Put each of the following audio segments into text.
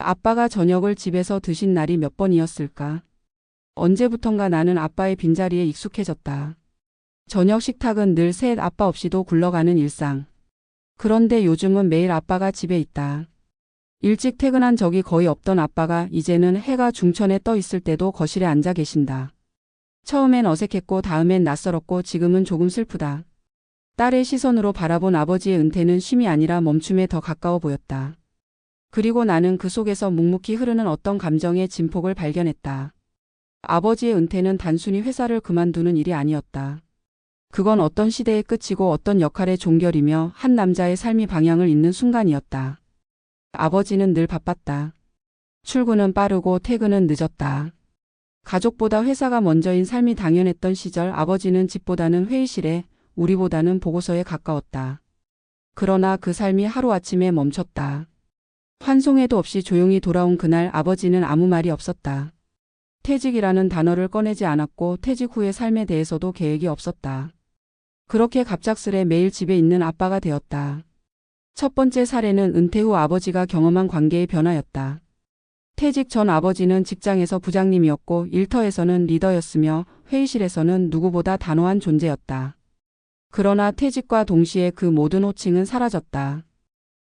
아빠가 저녁을 집에서 드신 날이 몇 번이었을까? 언제부턴가 나는 아빠의 빈자리에 익숙해졌다. 저녁 식탁은 늘 셋 아빠 없이도 굴러가는 일상. 그런데 요즘은 매일 아빠가 집에 있다. 일찍 퇴근한 적이 거의 없던 아빠가 이제는 해가 중천에 떠 있을 때도 거실에 앉아 계신다. 처음엔 어색했고 다음엔 낯설었고 지금은 조금 슬프다. 딸의 시선으로 바라본 아버지의 은퇴는 쉼이 아니라 멈춤에 더 가까워 보였다. 그리고 나는 그 속에서 묵묵히 흐르는 어떤 감정의 진폭을 발견했다. 아버지의 은퇴는 단순히 회사를 그만두는 일이 아니었다. 그건 어떤 시대의 끝이고 어떤 역할의 종결이며 한 남자의 삶이 방향을 잇는 순간이었다. 아버지는 늘 바빴다. 출근은 빠르고 퇴근은 늦었다. 가족보다 회사가 먼저인 삶이 당연했던 시절 아버지는 집보다는 회의실에, 우리보다는 보고서에 가까웠다. 그러나 그 삶이 하루아침에 멈췄다. 환송회도 없이 조용히 돌아온 그날 아버지는 아무 말이 없었다. 퇴직이라는 단어를 꺼내지 않았고 퇴직 후의 삶에 대해서도 계획이 없었다. 그렇게 갑작스레 매일 집에 있는 아빠가 되었다. 첫 번째 사례는 은퇴 후 아버지가 경험한 관계의 변화였다. 퇴직 전 아버지는 직장에서 부장님이었고 일터에서는 리더였으며 회의실에서는 누구보다 단호한 존재였다. 그러나 퇴직과 동시에 그 모든 호칭은 사라졌다.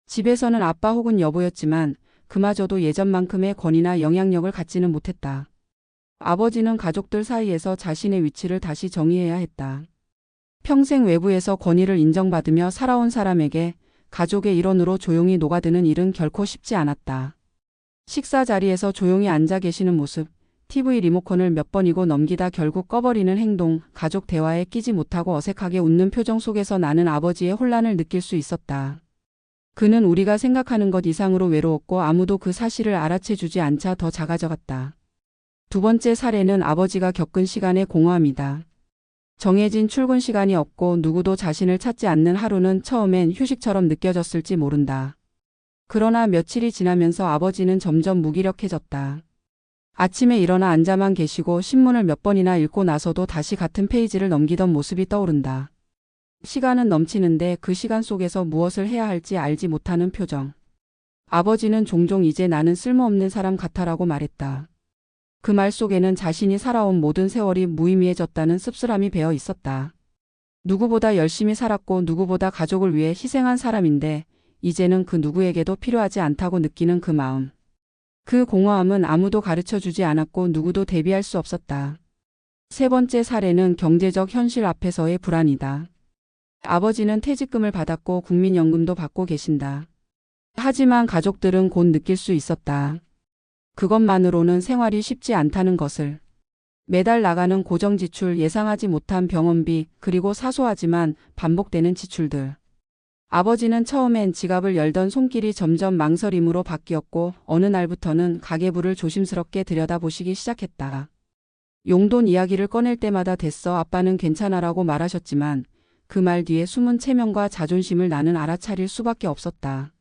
집에서는 아빠 혹은 여보였지만 그마저도 예전만큼의 권위나 영향력을 갖지는 못했다. 아버지는 가족들 사이에서 자신의 위치를 다시 정의해야 했다. 평생 외부에서 권위를 인정받으며 살아온 사람에게 가족의 일원으로 조용히 녹아드는 일은 결코 쉽지 않았다. 식사 자리에서 조용히 앉아 계시는 모습, TV 리모컨을 몇 번이고 넘기다 결국 꺼버리는 행동, 가족 대화에 끼지 못하고 어색하게 웃는 표정 속에서 나는 아버지의 혼란을 느낄 수 있었다. 그는 우리가 생각하는 것 이상으로 외로웠고 아무도 그 사실을 알아채주지 않자 더 작아져갔다. 두 번째 사례는 아버지가 겪은 시간의 공허함이다. 정해진 출근 시간이 없고 누구도 자신을 찾지 않는 하루는 처음엔 휴식처럼 느껴졌을지 모른다. 그러나 며칠이 지나면서 아버지는 점점 무기력해졌다. 아침에 일어나 앉아만 계시고 신문을 몇 번이나 읽고 나서도 다시 같은 페이지를 넘기던 모습이 떠오른다. 시간은 넘치는데 그 시간 속에서 무엇을 해야 할지 알지 못하는 표정. 아버지는 종종 이제 나는 쓸모없는 사람 같아라고 말했다. 그 말 속에는 자신이 살아온 모든 세월이 무의미해졌다는 씁쓸함이 배어 있었다. 누구보다 열심히 살았고 누구보다 가족을 위해 희생한 사람인데 이제는 그 누구에게도 필요하지 않다고 느끼는 그 마음. 그 공허함은 아무도 가르쳐주지 않았고 누구도 대비할 수 없었다. 세 번째 사례는 경제적 현실 앞에서의 불안이다. 아버지는 퇴직금을 받았고 국민연금도 받고 계신다. 하지만 가족들은 곧 느낄 수 있었다. 그것만으로는 생활이 쉽지 않다는 것을. 매달 나가는 고정지출, 예상하지 못한 병원비, 그리고 사소하지만 반복되는 지출들. 아버지는 처음엔 지갑을 열던 손길이 점점 망설임으로 바뀌었고 어느 날부터는 가계부를 조심스럽게 들여다보시기 시작했다. 용돈 이야기를 꺼낼 때마다 됐어 아빠는 괜찮아라고 말하셨지만 그 말 뒤에 숨은 체면과 자존심을 나는 알아차릴 수밖에 없었다.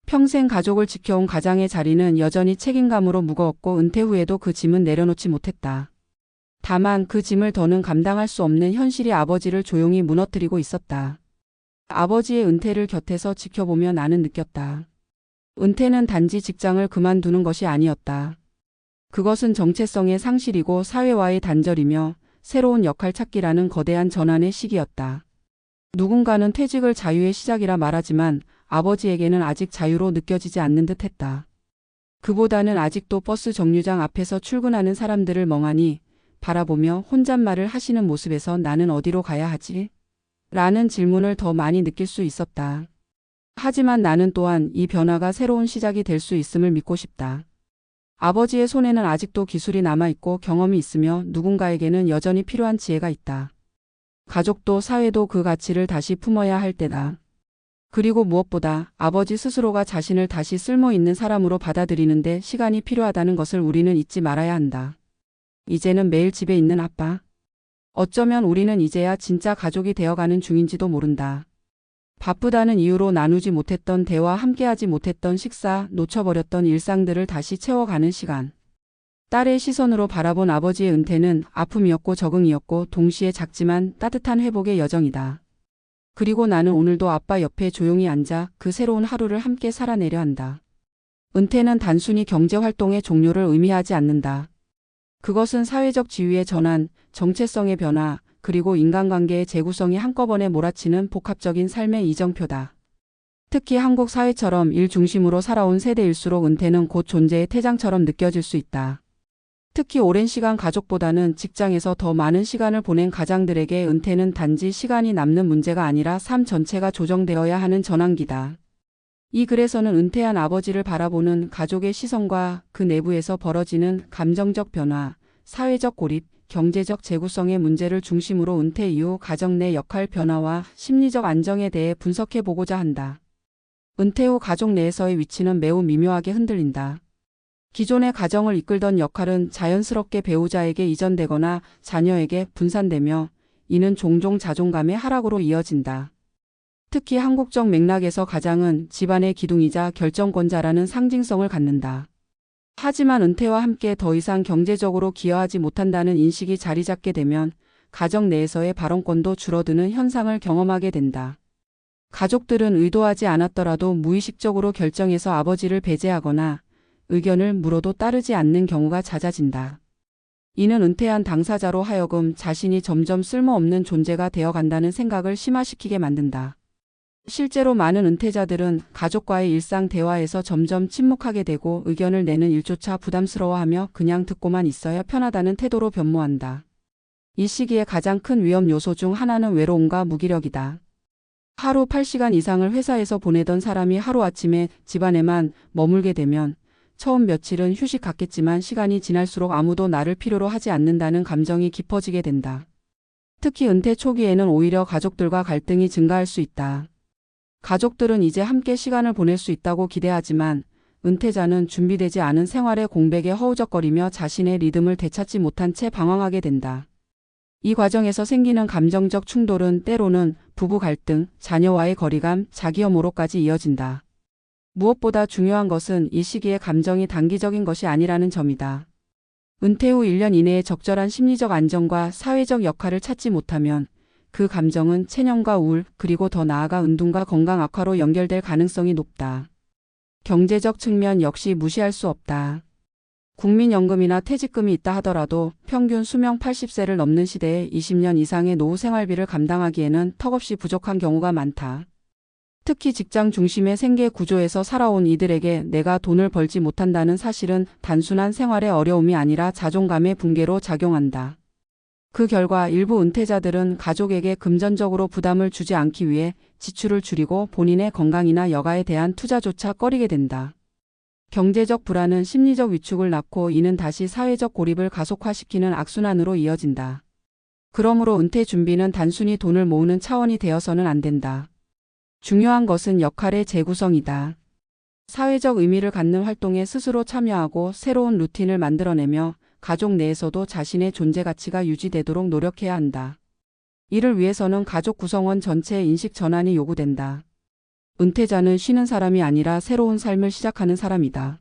평생 가족을 지켜온 가장의 자리는 여전히 책임감으로 무거웠고 은퇴 후에도 그 짐은 내려놓지 못했다. 다만 그 짐을 더는 감당할 수 없는 현실이 아버지를 조용히 무너뜨리고 있었다. 아버지의 은퇴를 곁에서 지켜보며 나는 느꼈다. 은퇴는 단지 직장을 그만두는 것이 아니었다. 그것은 정체성의 상실이고 사회와의 단절이며 새로운 역할 찾기라는 거대한 전환의 시기였다. 누군가는 퇴직을 자유의 시작이라 말하지만 아버지에게는 아직 자유로 느껴지지 않는 듯했다. 그보다는 아직도 버스 정류장 앞에서 출근하는 사람들을 멍하니 바라보며 혼잣말을 하시는 모습에서 나는 어디로 가야 하지? 라는 질문을 더 많이 느낄 수 있었다. 하지만 나는 또한 이 변화가 새로운 시작이 될 수 있음을 믿고 싶다. 아버지의 손에는 아직도 기술이 남아있고 경험이 있으며 누군가에게는 여전히 필요한 지혜가 있다. 가족도 사회도 그 가치를 다시 품어야 할 때다. 그리고 무엇보다 아버지 스스로가 자신을 다시 쓸모 있는 사람으로 받아들이는데 시간이 필요하다는 것을 우리는 잊지 말아야 한다. 이제는 매일 집에 있는 아빠. 어쩌면 우리는 이제야 진짜 가족이 되어가는 중인지도 모른다. 바쁘다는 이유로 나누지 못했던 대화, 함께하지 못했던 식사, 놓쳐버렸던 일상들을 다시 채워가는 시간. 딸의 시선으로 바라본 아버지의 은퇴는 아픔이었고 적응이었고 동시에 작지만 따뜻한 회복의 여정이다. 그리고 나는 오늘도 아빠 옆에 조용히 앉아 그 새로운 하루를 함께 살아내려 한다. 은퇴는 단순히 경제 활동의 종료를 의미하지 않는다. 그것은 사회적 지위의 전환, 정체성의 변화, 그리고 인간관계의 재구성이 한꺼번에 몰아치는 복합적인 삶의 이정표다. 특히 한국 사회처럼 일 중심으로 살아온 세대일수록 은퇴는 곧 존재의 퇴장처럼 느껴질 수 있다. 특히 오랜 시간 가족보다는 직장에서 더 많은 시간을 보낸 가장들에게 은퇴는 단지 시간이 남는 문제가 아니라 삶 전체가 조정되어야 하는 전환기다. 이 글에서는 은퇴한 아버지를 바라보는 가족의 시선과 그 내부에서 벌어지는 감정적 변화, 사회적 고립, 경제적 재구성의 문제를 중심으로 은퇴 이후 가정 내 역할 변화와 심리적 안정에 대해 분석해 보고자 한다. 은퇴 후 가족 내에서의 위치는 매우 미묘하게 흔들린다. 기존의 가정을 이끌던 역할은 자연스럽게 배우자에게 이전되거나 자녀에게 분산되며 이는 종종 자존감의 하락으로 이어진다. 특히 한국적 맥락에서 가장은 집안의 기둥이자 결정권자라는 상징성을 갖는다. 하지만 은퇴와 함께 더 이상 경제적으로 기여하지 못한다는 인식이 자리 잡게 되면 가정 내에서의 발언권도 줄어드는 현상을 경험하게 된다. 가족들은 의도하지 않았더라도 무의식적으로 결정해서 아버지를 배제하거나 의견을 물어도 따르지 않는 경우가 잦아진다. 이는 은퇴한 당사자로 하여금 자신이 점점 쓸모없는 존재가 되어간다는 생각을 심화시키게 만든다. 실제로 많은 은퇴자들은 가족과의 일상 대화에서 점점 침묵하게 되고 의견을 내는 일조차 부담스러워하며 그냥 듣고만 있어야 편하다는 태도로 변모한다. 이 시기에 가장 큰 위험 요소 중 하나는 외로움과 무기력이다. 하루 8시간 이상을 회사에서 보내던 사람이 하루아침에 집안에만 머물게 되면 처음 며칠은 휴식 같겠지만 시간이 지날수록 아무도 나를 필요로 하지 않는다는 감정이 깊어지게 된다. 특히 은퇴 초기에는 오히려 가족들과 갈등이 증가할 수 있다. 가족들은 이제 함께 시간을 보낼 수 있다고 기대하지만 은퇴자는 준비되지 않은 생활의 공백에 허우적거리며 자신의 리듬을 되찾지 못한 채 방황하게 된다. 이 과정에서 생기는 감정적 충돌은 때로는 부부 갈등, 자녀와의 거리감, 자기혐오로까지 이어진다. 무엇보다 중요한 것은 이 시기에 감정이 단기적인 것이 아니라는 점이다. 은퇴 후 1년 이내에 적절한 심리적 안정과 사회적 역할을 찾지 못하면 그 감정은 체념과 우울, 그리고 더 나아가 은둔과 건강 악화로 연결될 가능성이 높다. 경제적 측면 역시 무시할 수 없다. 국민연금이나 퇴직금이 있다 하더라도 평균 수명 80세를 넘는 시대에 20년 이상의 노후 생활비를 감당하기에는 턱없이 부족한 경우가 많다. 특히 직장 중심의 생계 구조에서 살아온 이들에게 내가 돈을 벌지 못한다는 사실은 단순한 생활의 어려움이 아니라 자존감의 붕괴로 작용한다. 그 결과 일부 은퇴자들은 가족에게 금전적으로 부담을 주지 않기 위해 지출을 줄이고 본인의 건강이나 여가에 대한 투자조차 꺼리게 된다. 경제적 불안은 심리적 위축을 낳고 이는 다시 사회적 고립을 가속화시키는 악순환으로 이어진다. 그러므로 은퇴 준비는 단순히 돈을 모으는 차원이 되어서는 안 된다. 중요한 것은 역할의 재구성이다. 사회적 의미를 갖는 활동에 스스로 참여하고 새로운 루틴을 만들어내며 가족 내에서도 자신의 존재 가치가 유지되도록 노력해야 한다. 이를 위해서는 가족 구성원 전체의 인식 전환이 요구된다. 은퇴자는 쉬는 사람이 아니라 새로운 삶을 시작하는 사람이다.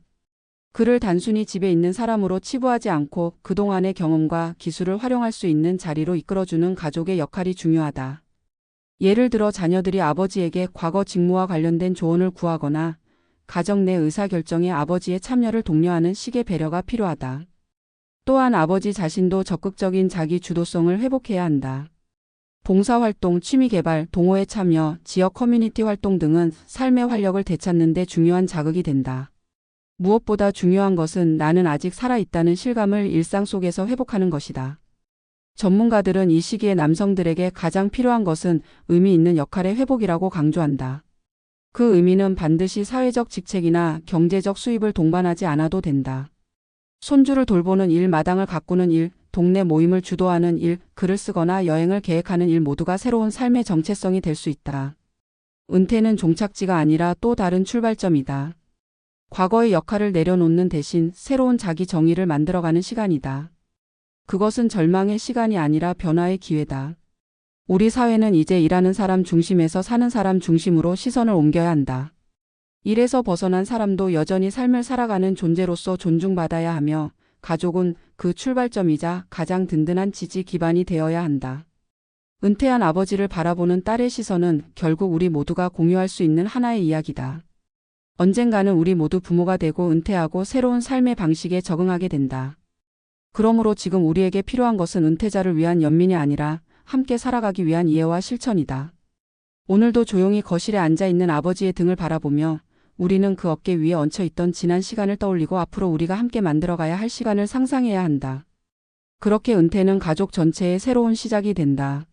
그를 단순히 집에 있는 사람으로 치부하지 않고 그동안의 경험과 기술을 활용할 수 있는 자리로 이끌어주는 가족의 역할이 중요하다. 예를 들어 자녀들이 아버지에게 과거 직무와 관련된 조언을 구하거나 가정 내 의사결정에 아버지의 참여를 독려하는 식의 배려가 필요하다. 또한 아버지 자신도 적극적인 자기 주도성을 회복해야 한다. 봉사활동, 취미개발, 동호회 참여, 지역 커뮤니티 활동 등은 삶의 활력을 되찾는 데 중요한 자극이 된다. 무엇보다 중요한 것은 나는 아직 살아있다는 실감을 일상 속에서 회복하는 것이다. 전문가들은 이 시기에 남성들에게 가장 필요한 것은 의미 있는 역할의 회복이라고 강조한다. 그 의미는 반드시 사회적 직책이나 경제적 수입을 동반하지 않아도 된다. 손주를 돌보는 일, 마당을 가꾸는 일, 동네 모임을 주도하는 일, 글을 쓰거나 여행을 계획하는 일 모두가 새로운 삶의 정체성이 될 수 있다. 은퇴는 종착지가 아니라 또 다른 출발점이다. 과거의 역할을 내려놓는 대신 새로운 자기 정의를 만들어가는 시간이다. 그것은 절망의 시간이 아니라 변화의 기회다. 우리 사회는 이제 일하는 사람 중심에서 사는 사람 중심으로 시선을 옮겨야 한다. 일에서 벗어난 사람도 여전히 삶을 살아가는 존재로서 존중받아야 하며 가족은 그 출발점이자 가장 든든한 지지 기반이 되어야 한다. 은퇴한 아버지를 바라보는 딸의 시선은 결국 우리 모두가 공유할 수 있는 하나의 이야기다. 언젠가는 우리 모두 부모가 되고 은퇴하고 새로운 삶의 방식에 적응하게 된다. 그러므로 지금 우리에게 필요한 것은 은퇴자를 위한 연민이 아니라 함께 살아가기 위한 이해와 실천이다. 오늘도 조용히 거실에 앉아있는 아버지의 등을 바라보며 우리는 그 어깨 위에 얹혀있던 지난 시간을 떠올리고 앞으로 우리가 함께 만들어가야 할 시간을 상상해야 한다. 그렇게 은퇴는 가족 전체의 새로운 시작이 된다.